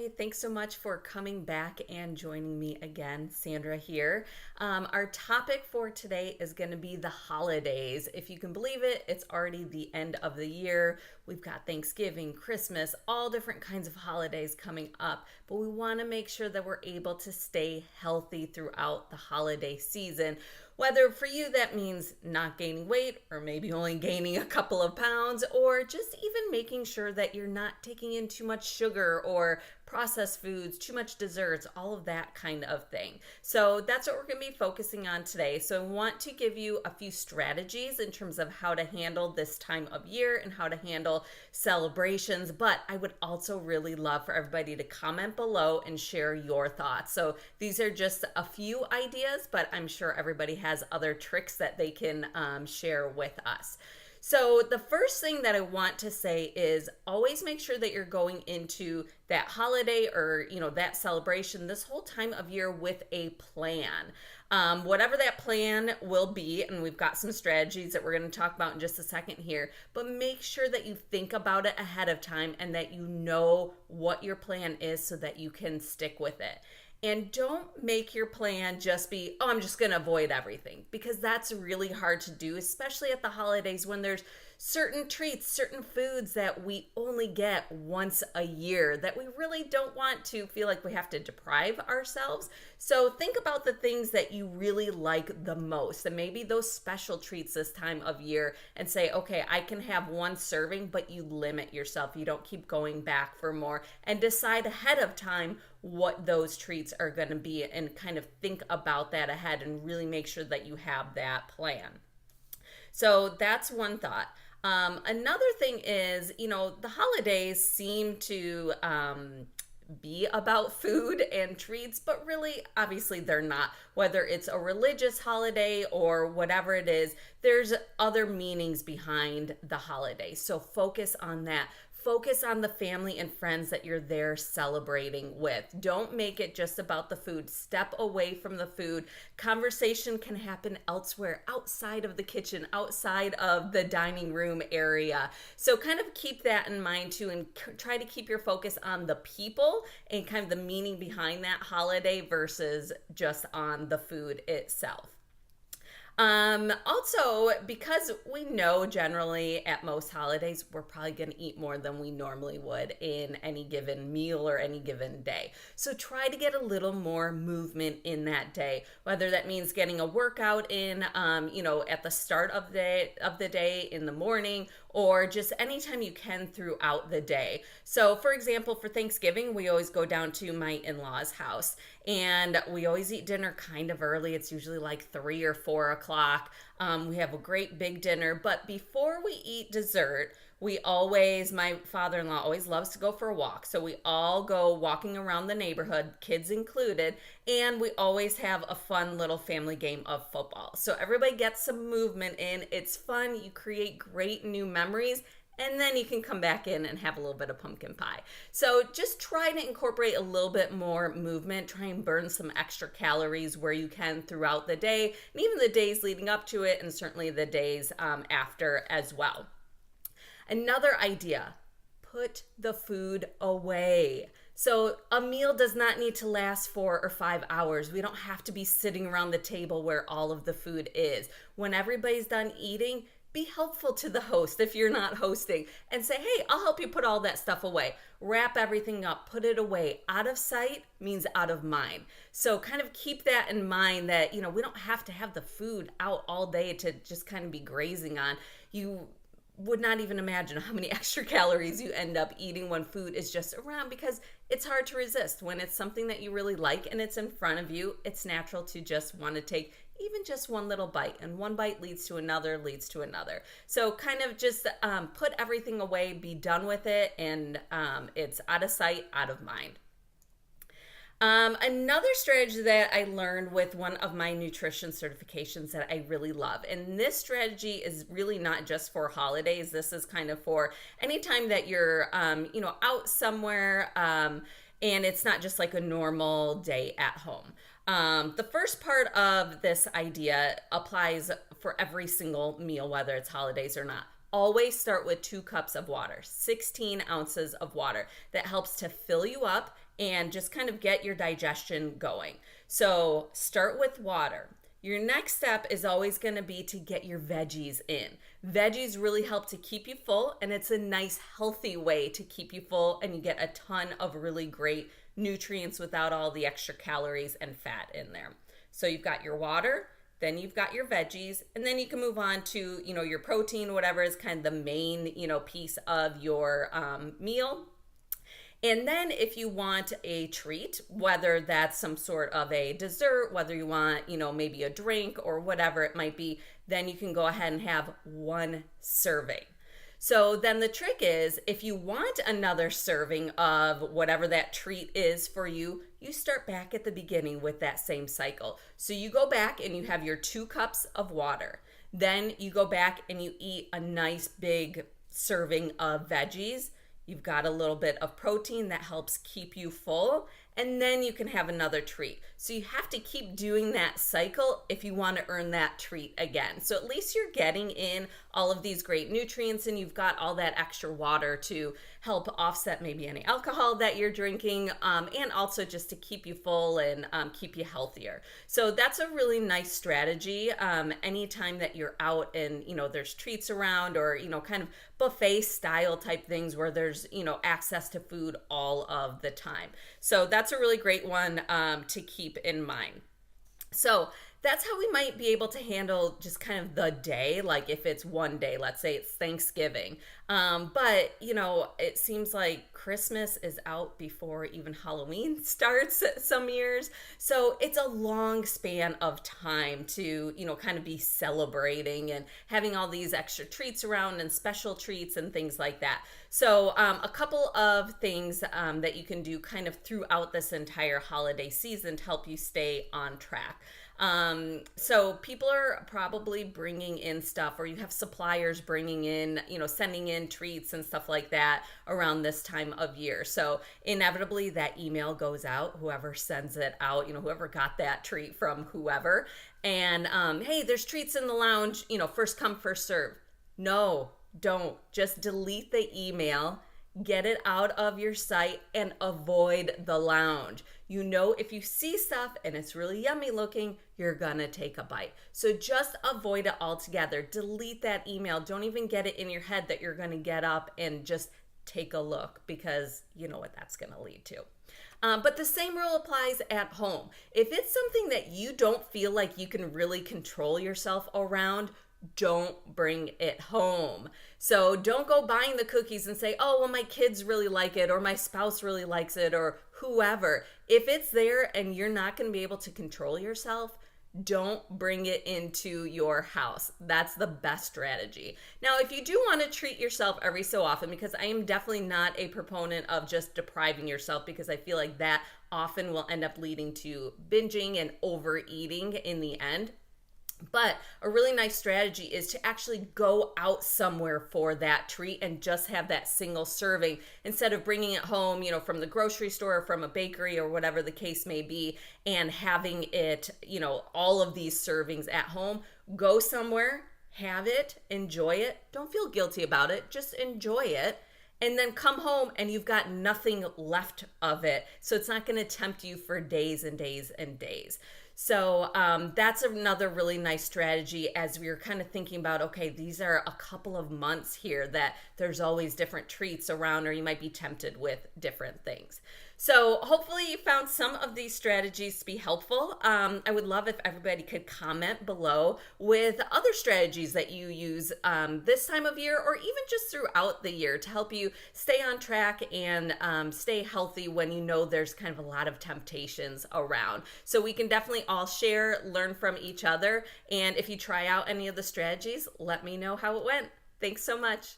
Hi, thanks so much for coming back and joining me again. Sandra here. Our topic for today is going to be the holidays. If you can believe it, it's already the end of the year. We've got Thanksgiving, Christmas, all different kinds of holidays coming up, but we want to make sure that we're able to stay healthy throughout the holiday season. Whether for you that means not gaining weight or maybe only gaining a couple of pounds, or just even making sure that you're not taking in too much sugar or processed foods, too much desserts, all of that kind of thing. So that's what we're going to be focusing on today. So I want to give you a few strategies in terms of how to handle this time of year and how to handle celebrations, but I would also really love for everybody to comment below and share your thoughts. So these are just a few ideas, but I'm sure everybody has other tricks that they can share with us. So the first thing that I want to say is always make sure that you're going into that holiday or, that celebration this whole time of year with a plan. Whatever that plan will be, and we've got some strategies that we're going to talk about in just a second here, but make sure that you think about it ahead of time and that you know what your plan is so that you can stick with it. And don't make your plan just be, oh, I'm just going to avoid everything, because that's really hard to do, especially at the holidays when there's certain treats, certain foods that we only get once a year that we really don't want to feel like we have to deprive ourselves. So think about the things that you really like the most and maybe those special treats this time of year and say, okay, I can have one serving, but you limit yourself. You don't keep going back for more, and decide ahead of time what those treats are going to be and kind of think about that ahead and really make sure that you have that plan. So that's one thought. Another thing is, the holidays seem to be about food and treats, but really, obviously, they're not. Whether it's a religious holiday or whatever it is, there's other meanings behind the holiday. So focus on that. Focus on the family and friends that you're there celebrating with. Don't make it just about the food. Step away from the food. Conversation can happen elsewhere, outside of the kitchen, outside of the dining room area. So kind of keep that in mind too, and try to keep your focus on the people and kind of the meaning behind that holiday versus just on the food itself. Also, because we know generally at most holidays, we're probably going to eat more than we normally would in any given meal or any given day. So try to get a little more movement in that day, whether that means getting a workout in, at the start of the day in the morning, or just anytime you can throughout the day. So for example, for Thanksgiving, we always go down to my in-laws' house and we always eat dinner kind of early. It's usually like 3 or 4 o'clock. We have a great big dinner, but before we eat dessert, my father-in-law always loves to go for a walk. So we all go walking around the neighborhood, kids included, and we always have a fun little family game of football. So everybody gets some movement in. It's fun. You create great new memories. And then you can come back in and have a little bit of pumpkin pie. So just try to incorporate a little bit more movement. Try and burn some extra calories where you can throughout the day, and even the days leading up to it, and certainly the days after as well. Another idea, put the food away. So a meal does not need to last 4 or 5 hours. We don't have to be sitting around the table where all of the food is. When everybody's done eating, be helpful to the host if you're not hosting and say, hey, I'll help you put all that stuff away. Wrap everything up, put it away. Out of sight means out of mind. So kind of keep that in mind that, we don't have to have the food out all day to just kind of be grazing on. You would not even imagine how many extra calories you end up eating when food is just around, because it's hard to resist. When it's something that you really like and it's in front of you, it's natural to just want to take even just one little bite, and one bite leads to another, leads to another. So kind of just put everything away, be done with it, and it's out of sight, out of mind. Another strategy that I learned with one of my nutrition certifications that I really love, and this strategy is really not just for holidays. This is kind of for anytime that you're, out somewhere, and it's not just like a normal day at home. The first part of this idea applies for every single meal, whether it's holidays or not. Always start with 2 cups of water, 16 ounces of water. That helps to fill you up and just kind of get your digestion going. So start with water. Your next step is always going to be to get your veggies in. Veggies really help to keep you full, and it's a nice, healthy way to keep you full, and you get a ton of really great nutrients without all the extra calories and fat in there. So you've got your water, then you've got your veggies, and then you can move on to, your protein, whatever is kind of the main, piece of your meal. And then if you want a treat, whether that's some sort of a dessert, whether you want, maybe a drink or whatever it might be, then you can go ahead and have one serving. So then the trick is, if you want another serving of whatever that treat is for you, you start back at the beginning with that same cycle. So you go back and you have your 2 cups of water. Then you go back and you eat a nice big serving of veggies. You've got a little bit of protein that helps keep you full, and then you can have another treat. So you have to keep doing that cycle if you want to earn that treat again. So at least you're getting in all of these great nutrients, and you've got all that extra water to help offset maybe any alcohol that you're drinking, and also just to keep you full and keep you healthier. So that's a really nice strategy. Anytime that you're out and there's treats around, or kind of buffet style type things where there's access to food all of the time. So that's a really great one to keep in mind. So that's how we might be able to handle just kind of the day. Like if it's one day, let's say it's Thanksgiving. But it seems like Christmas is out before even Halloween starts some years. So it's a long span of time to, kind of be celebrating and having all these extra treats around and special treats and things like that. So a couple of things that you can do kind of throughout this entire holiday season to help you stay on track. So people are probably bringing in stuff, or you have suppliers bringing in, sending in treats and stuff like that around this time of year. So inevitably that email goes out, whoever sends it out, whoever got that treat from whoever. And, hey, there's treats in the lounge, first come, first serve. No, don't. Just delete the email, get it out of your site, and avoid the lounge. If you see stuff and it's really yummy looking, you're gonna take a bite. So just avoid it altogether. Delete that email. Don't even get it in your head that you're gonna get up and just take a look, because you know what that's gonna lead to. But the same rule applies at home. If it's something that you don't feel like you can really control yourself around, don't bring it home. So don't go buying the cookies and say, oh, well, my kids really like it, or my spouse really likes it, or whoever. If it's there and you're not going to be able to control yourself, don't bring it into your house. That's the best strategy. Now, if you do want to treat yourself every so often, because I am definitely not a proponent of just depriving yourself, because I feel like that often will end up leading to binging and overeating in the end. But a really nice strategy is to actually go out somewhere for that treat and just have that single serving instead of bringing it home, from the grocery store or from a bakery or whatever the case may be, and having it, all of these servings at home. Go somewhere, have it, enjoy it. Don't feel guilty about it. Just enjoy it. And then come home and you've got nothing left of it. So it's not going to tempt you for days and days and days. So that's another really nice strategy as we were kind of thinking about, okay, these are a couple of months here that there's always different treats around, or you might be tempted with different things. So hopefully you found some of these strategies to be helpful. I would love if everybody could comment below with other strategies that you use this time of year, or even just throughout the year, to help you stay on track and stay healthy when there's kind of a lot of temptations around. So we can definitely all share, learn from each other. And if you try out any of the strategies, let me know how it went. Thanks so much.